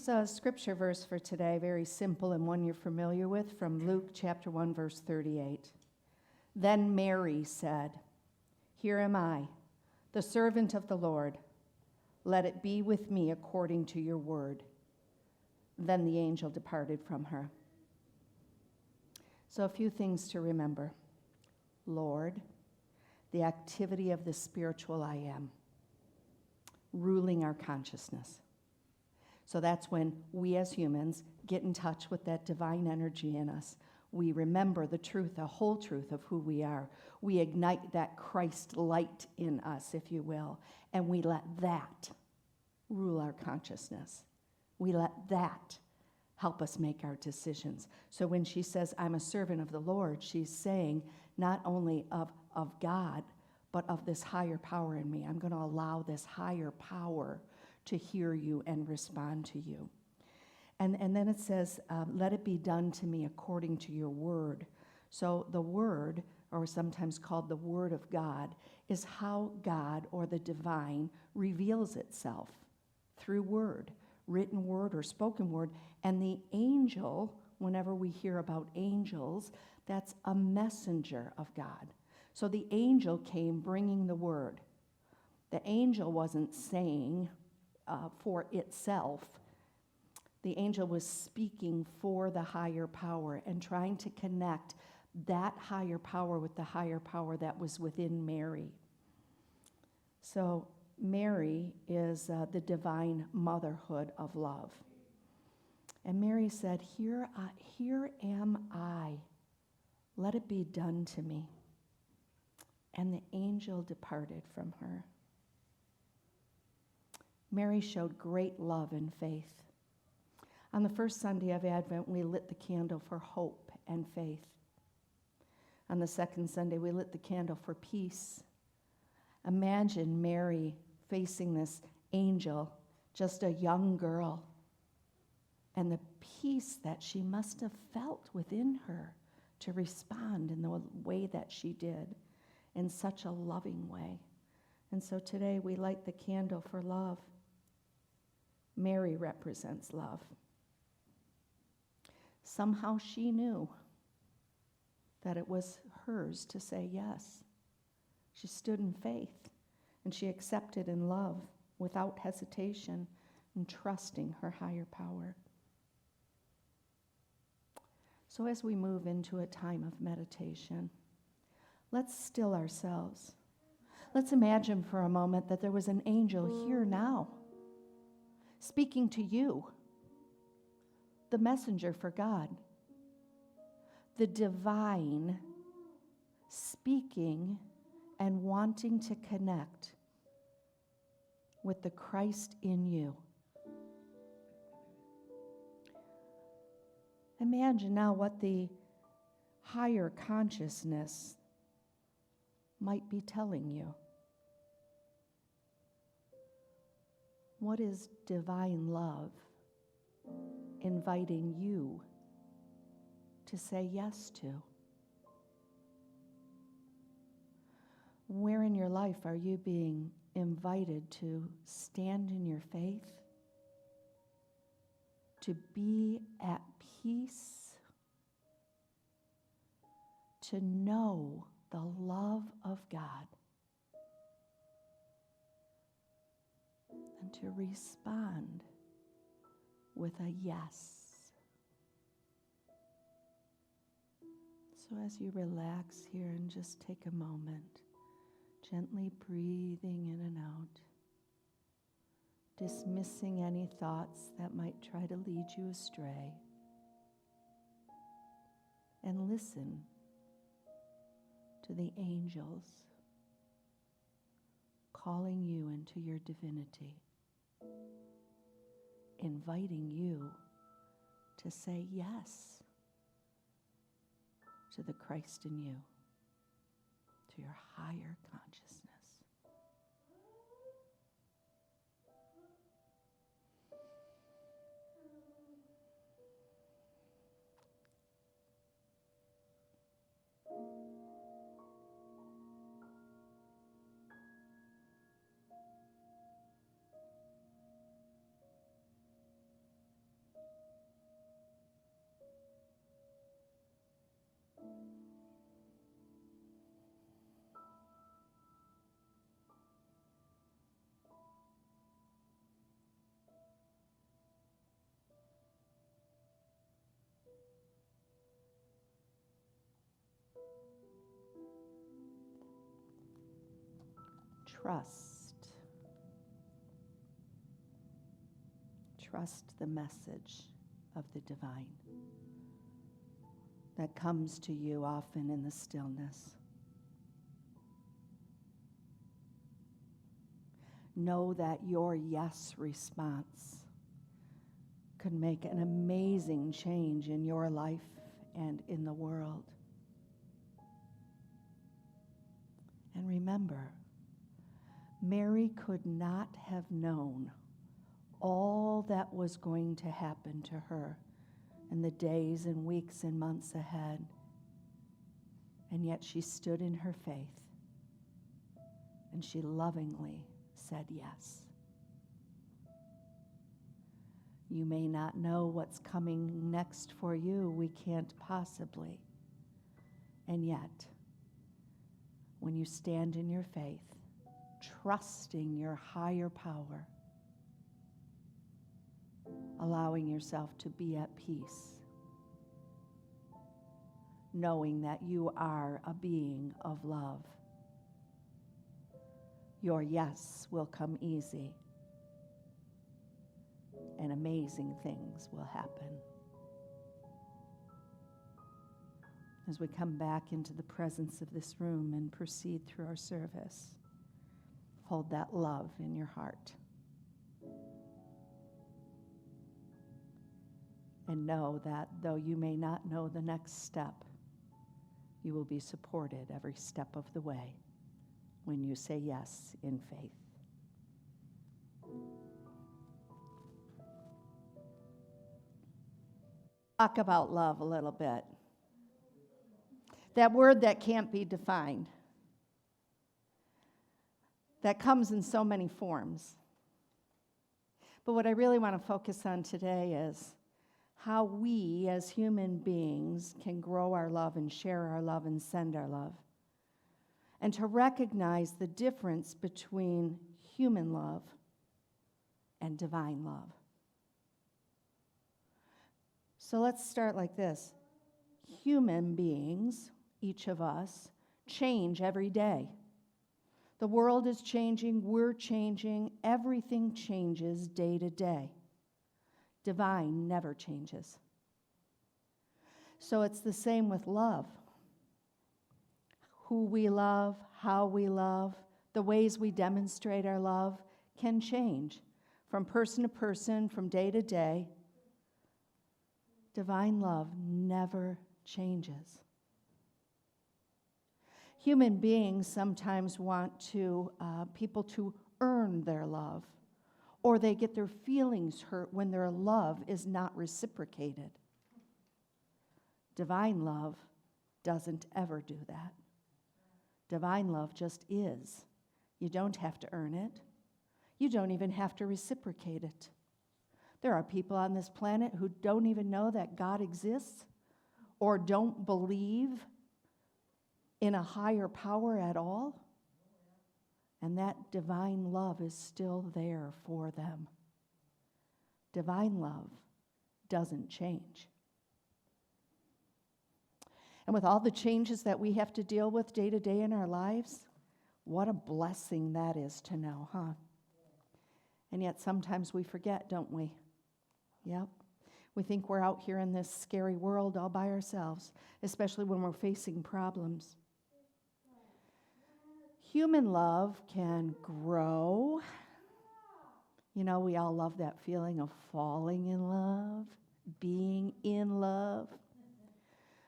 There's a scripture verse for today, very simple and one you're familiar with, from Luke chapter 1, verse 38. Then Mary said, "Here am I, the servant of the Lord. Let it be with me according to your word." Then the angel departed from her. So a few things to remember. Lord, the activity of the spiritual I am, ruling our consciousness. So that's when we as humans get in touch with that divine energy in us. We remember the truth, the whole truth of who we are. We ignite that Christ light in us, if you will, and we let that rule our consciousness. We let that help us make our decisions. So when she says, I'm a servant of the Lord, she's saying not only of God, but of this higher power in me. I'm going to allow this higher power to hear you and respond to you. And then it says, let it be done to me according to your word. So the word, or sometimes called the word of God, is how God or the divine reveals itself through word, written word or spoken word. And the angel, whenever we hear about angels, that's a messenger of God. So the angel came bringing the word. The angel wasn't saying for itself. The angel was speaking for the higher power and trying to connect that higher power with the higher power that was within Mary. So Mary is the divine motherhood of love. And Mary said, here am I. Let it be done to me. And the angel departed from her. Mary showed great love and faith. On the first Sunday of Advent, we lit the candle for hope and faith. On the second Sunday, we lit the candle for peace. Imagine Mary facing this angel, just a young girl, and the peace that she must have felt within her to respond in the way that she did, in such a loving way. And so today we light the candle for love. Mary represents love. Somehow she knew that it was hers to say yes. She stood in faith, and she accepted in love without hesitation and trusting her higher power. So as we move into a time of meditation, let's still ourselves. Let's imagine for a moment that there was an angel here now, speaking to you, the messenger for God, the divine, speaking and wanting to connect with the Christ in you. Imagine now what the higher consciousness might be telling you. What is divine love inviting you to say yes to? Where in your life are you being invited to stand in your faith, to be at peace, to know the love of God, and to respond with a yes? So as you relax here and just take a moment, gently breathing in and out, dismissing any thoughts that might try to lead you astray, and listen to the angels calling you into your divinity, inviting you to say yes to the Christ in you, to your higher consciousness. trust. Trust the message of the divine that comes to you often in the stillness. Know that your yes response could make an amazing change in your life and in the world. And remember, Mary could not have known all that was going to happen to her in the days and weeks and months ahead. And yet she stood in her faith and she lovingly said yes. You may not know what's coming next for you. We can't possibly. And yet, when you stand in your faith, trusting your higher power, allowing yourself to be at peace, knowing that you are a being of love, your yes will come easy, and amazing things will happen. As we come back into the presence of this room and proceed through our service, hold that love in your heart. And know that though you may not know the next step, you will be supported every step of the way when you say yes in faith. Talk about love a little bit. That word that can't be defined, that comes in so many forms. But what I really want to focus on today is how we as human beings can grow our love and share our love and send our love. And to recognize the difference between human love and divine love. So let's start like this. Human beings, each of us, change every day. The world is changing, we're changing, everything changes day to day. Divine never changes. So it's the same with love. Who we love, how we love, the ways we demonstrate our love can change from person to person, from day to day. Divine love never changes. Human beings sometimes want people to earn their love, or they get their feelings hurt when their love is not reciprocated. Divine love doesn't ever do that. Divine love just is. You don't have to earn it. You don't even have to reciprocate it. There are people on this planet who don't even know that God exists or don't believe in a higher power at all. And that divine love is still there for them. Divine love doesn't change. And with all the changes that we have to deal with day to day in our lives, what a blessing that is to know, huh? And yet sometimes we forget, don't we? Yep. We think we're out here in this scary world all by ourselves, especially when we're facing problems. Human love can grow. You know, we all love that feeling of falling in love, being in love.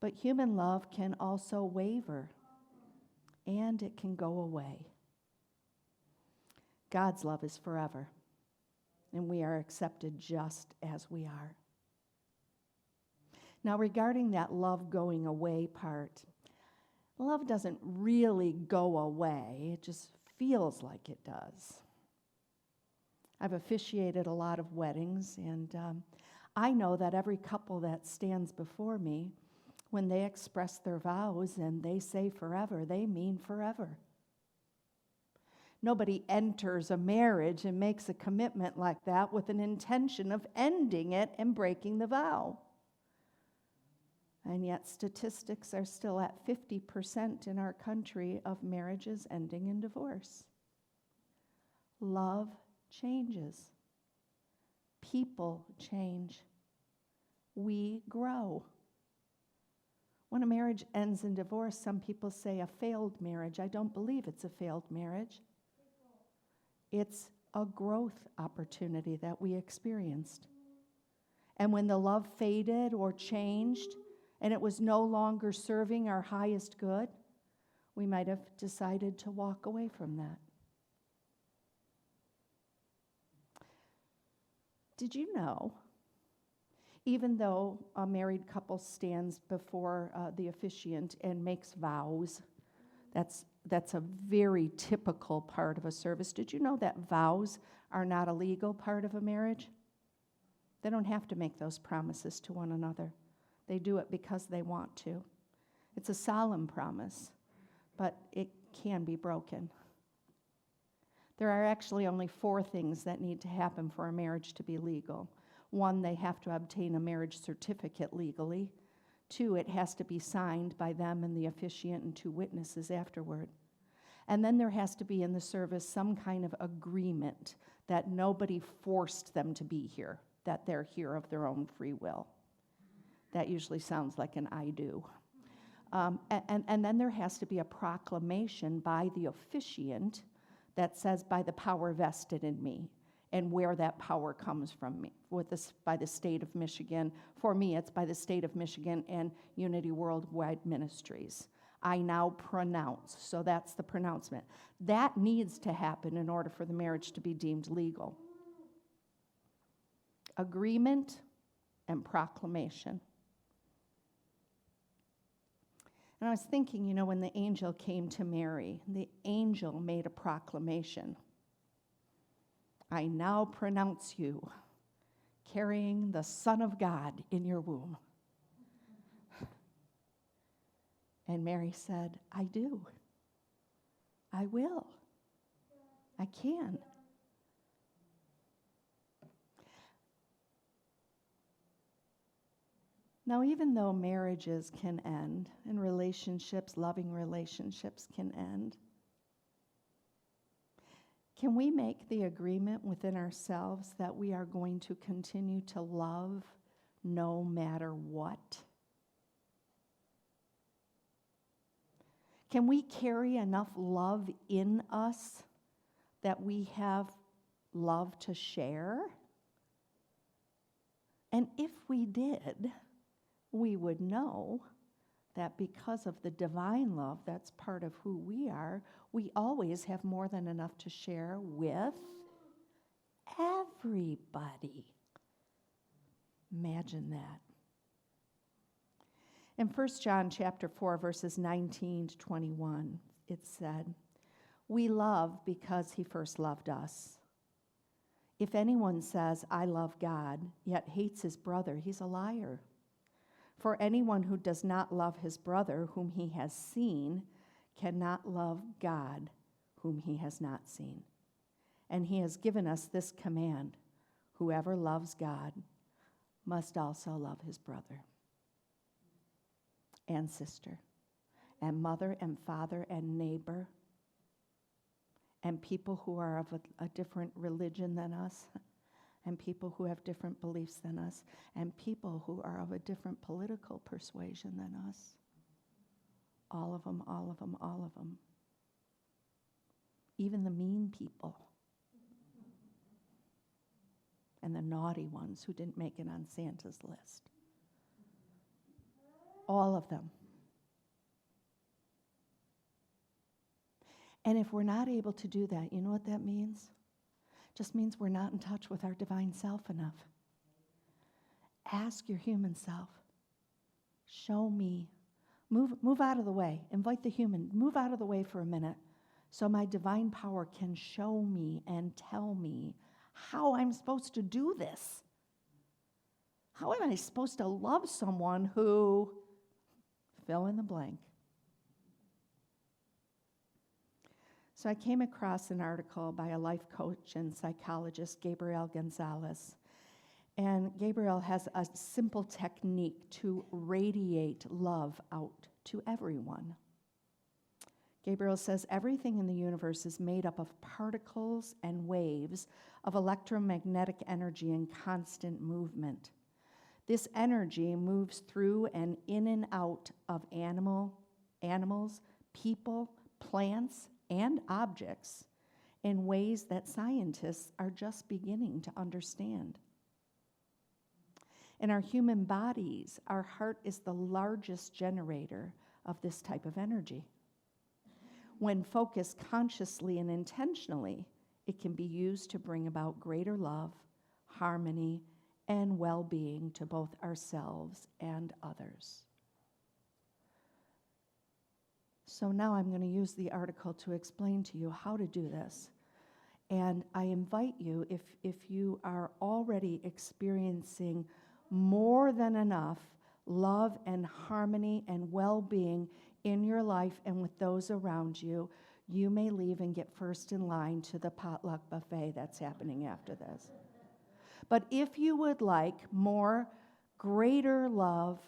But human love can also waver, and it can go away. God's love is forever, and we are accepted just as we are. Now, regarding that love going away part, love doesn't really go away. It just feels like it does. I've officiated a lot of weddings, and I know that every couple that stands before me, when they express their vows and they say forever, they mean forever. Nobody enters a marriage and makes a commitment like that with an intention of ending it and breaking the vow. And yet statistics are still at 50% in our country of marriages ending in divorce. Love changes. People change. We grow. When a marriage ends in divorce, some people say a failed marriage. I don't believe it's a failed marriage. It's a growth opportunity that we experienced. And when the love faded or changed, and it was no longer serving our highest good, we might have decided to walk away from that. Did you know, even though a married couple stands before the officiant and makes vows, that's a very typical part of a service. Did you know that vows are not a legal part of a marriage? They don't have to make those promises to one another. They do it because they want to. It's a solemn promise, but it can be broken. There are actually only 4 things that need to happen for a marriage to be legal. 1, they have to obtain a marriage certificate legally. 2, it has to be signed by them and the officiant and 2 witnesses afterward. And then there has to be in the service some kind of agreement that nobody forced them to be here, that they're here of their own free will. That usually sounds like an I do. And then there has to be a proclamation by the officiant that says, by the power vested in me, and where that power comes from me, by the state of Michigan. For me, it's by the state of Michigan and Unity Worldwide Ministries. I now pronounce, so that's the pronouncement. That needs to happen in order for the marriage to be deemed legal. Agreement and proclamation. And I was thinking, when the angel came to Mary, the angel made a proclamation. I now pronounce you carrying the Son of God in your womb. And Mary said, I do. I will. I can. Now, even though marriages can end and relationships, loving relationships can end, can we make the agreement within ourselves that we are going to continue to love no matter what? Can we carry enough love in us that we have love to share? And if we did, we would know that because of the divine love that's part of who we are, we always have more than enough to share with everybody. Imagine that. In 1 John chapter 4, verses 19 to 21, it said, we love because he first loved us. If anyone says, I love God, yet hates his brother, he's a liar. For anyone who does not love his brother whom he has seen cannot love God whom he has not seen. And he has given us this command, whoever loves God must also love his brother and sister and mother and father and neighbor and people who are of a different religion than us, and people who have different beliefs than us, and people who are of a different political persuasion than us. All of them, all of them, all of them. Even the mean people. And the naughty ones who didn't make it on Santa's list. All of them. And if we're not able to do that, you know what that means? Just means we're not in touch with our divine self enough. Ask your human self. Show me. Move out of the way. Invite the human. Move out of the way for a minute so my divine power can show me and tell me how I'm supposed to do this. How am I supposed to love someone who, fill in the blank. So I came across an article by a life coach and psychologist, Gabriel Gonzalez. And Gabriel has a simple technique to radiate love out to everyone. Gabriel says everything in the universe is made up of particles and waves of electromagnetic energy in constant movement. This energy moves through and in and out of animals, people, plants, and objects in ways that scientists are just beginning to understand. In our human bodies, our heart is the largest generator of this type of energy. When focused consciously and intentionally, it can be used to bring about greater love, harmony, and well-being to both ourselves and others. So now I'm going to use the article to explain to you how to do this. And I invite you, if you are already experiencing more than enough love and harmony and well-being in your life and with those around you, you may leave and get first in line to the potluck buffet that's happening after this. But if you would like more greater love,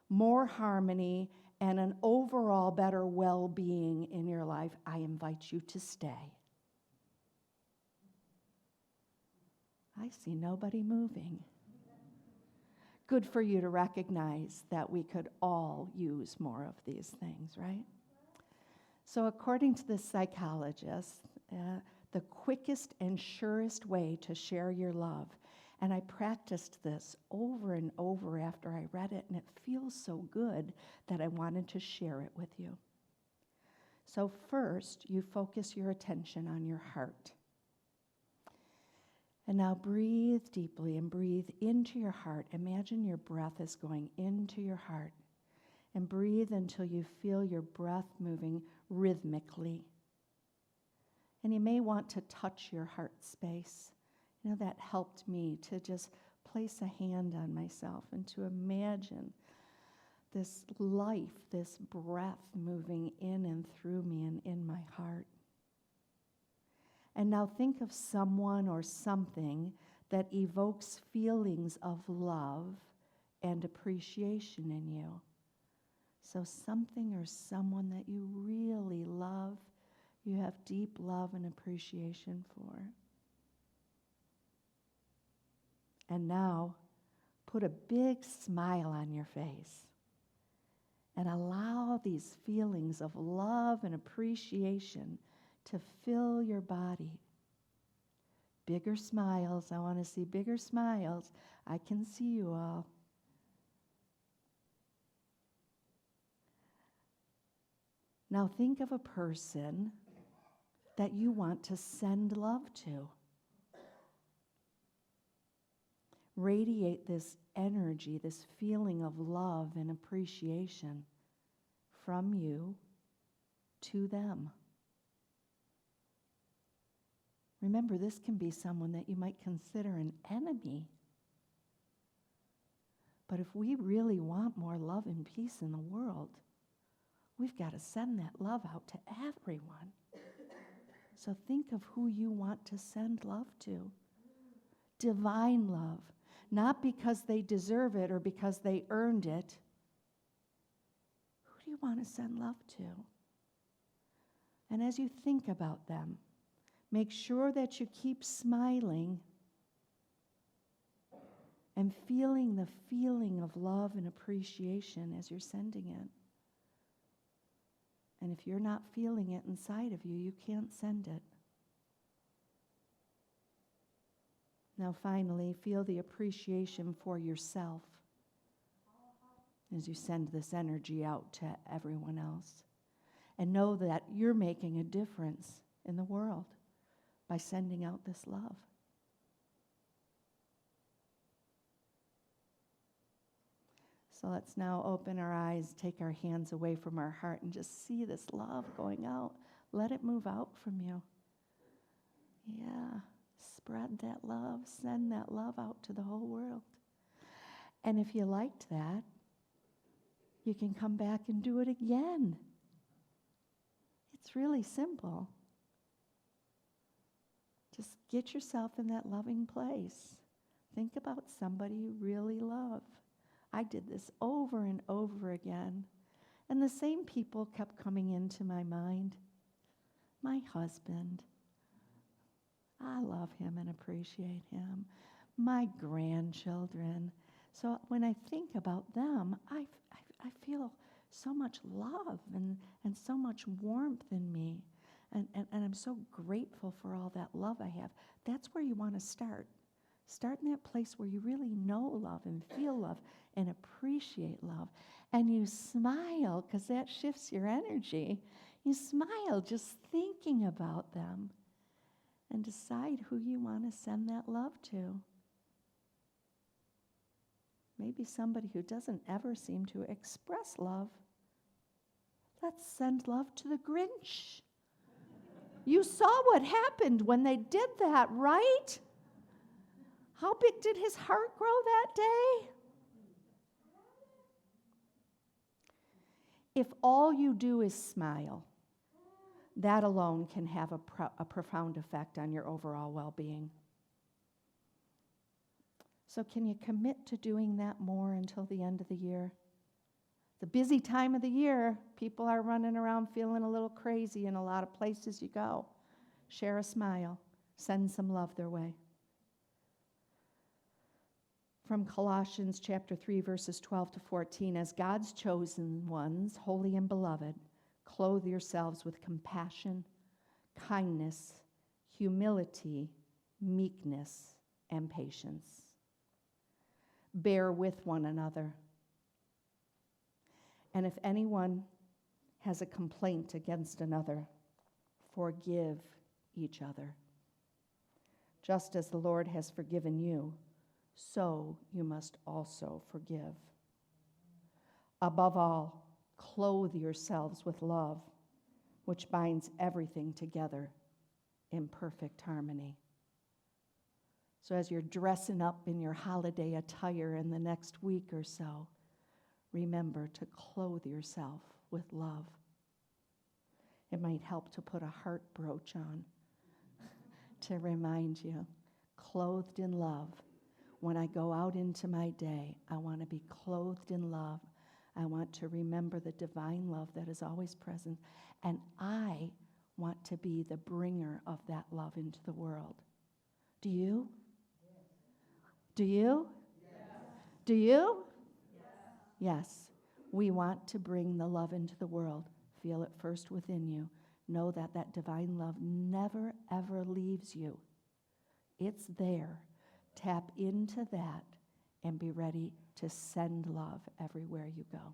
more harmony, and an overall better well-being in your life, I invite you to stay. I see nobody moving. Good for you to recognize that we could all use more of these things, right? So according to the psychologist, the quickest and surest way to share your love, and I practiced this over and over after I read it, and it feels so good that I wanted to share it with you. So first, you focus your attention on your heart. And now breathe deeply and breathe into your heart. Imagine your breath is going into your heart. And breathe until you feel your breath moving rhythmically. And you may want to touch your heart space. You know, that helped me to just place a hand on myself and to imagine this life, this breath moving in and through me and in my heart. And now think of someone or something that evokes feelings of love and appreciation in you. So something or someone that you really love, you have deep love and appreciation for. And now put a big smile on your face and allow these feelings of love and appreciation to fill your body. Bigger smiles. I want to see bigger smiles. I can see you all. Now think of a person that you want to send love to. Radiate this energy, this feeling of love and appreciation from you to them. Remember, this can be someone that you might consider an enemy. But if we really want more love and peace in the world, we've got to send that love out to everyone. So think of who you want to send love to. Divine love. Not because they deserve it or because they earned it. Who do you want to send love to? And as you think about them, make sure that you keep smiling and feeling the feeling of love and appreciation as you're sending it. And if you're not feeling it inside of you, you can't send it. Now finally, feel the appreciation for yourself as you send this energy out to everyone else. And know that you're making a difference in the world by sending out this love. So let's now open our eyes, take our hands away from our heart, and just see this love going out. Let it move out from you. Yeah, spread that love, send that love out to the whole world. And if you liked that, you can come back and do it again. It's really simple. Just get yourself in that loving place. Think about somebody you really love. I did this over and over again. And the same people kept coming into my mind. my husband, I love him and appreciate him. My grandchildren. So when I think about them, I feel so much love and so much warmth in me. And I'm so grateful for all that love I have. That's where you want to start. Start in that place where you really know love and feel love and appreciate love. And you smile, because that shifts your energy. You smile just thinking about them. And decide who you want to send that love to. Maybe somebody who doesn't ever seem to express love. Let's send love to the Grinch. You saw what happened when they did that, right? How big did his heart grow that day? If all you do is smile, that alone can have a profound effect on your overall well-being. So can you commit to doing that more until the end of the year? The busy time of the year, people are running around feeling a little crazy in a lot of places you go. Share a smile. Send some love their way. From Colossians chapter 3, verses 12 to 14, as God's chosen ones, holy and beloved, clothe yourselves with compassion, kindness, humility, meekness, and patience. Bear with one another. And if anyone has a complaint against another, forgive each other. Just as the Lord has forgiven you, so you must also forgive. Above all, clothe yourselves with love, which binds everything together in perfect harmony. So as you're dressing up in your holiday attire in the next week or so, remember to clothe yourself with love. It might help to put a heart brooch on to remind you, clothed in love. When I go out into my day, I want to be clothed in love. I want to remember the divine love that is always present. And I want to be the bringer of that love into the world. Do you? Yes. Do you? Yes. Do you? Yes. Yes. We want to bring the love into the world. Feel it first within you. Know that that divine love never, ever leaves you. It's there. Tap into that and be ready to send love everywhere you go.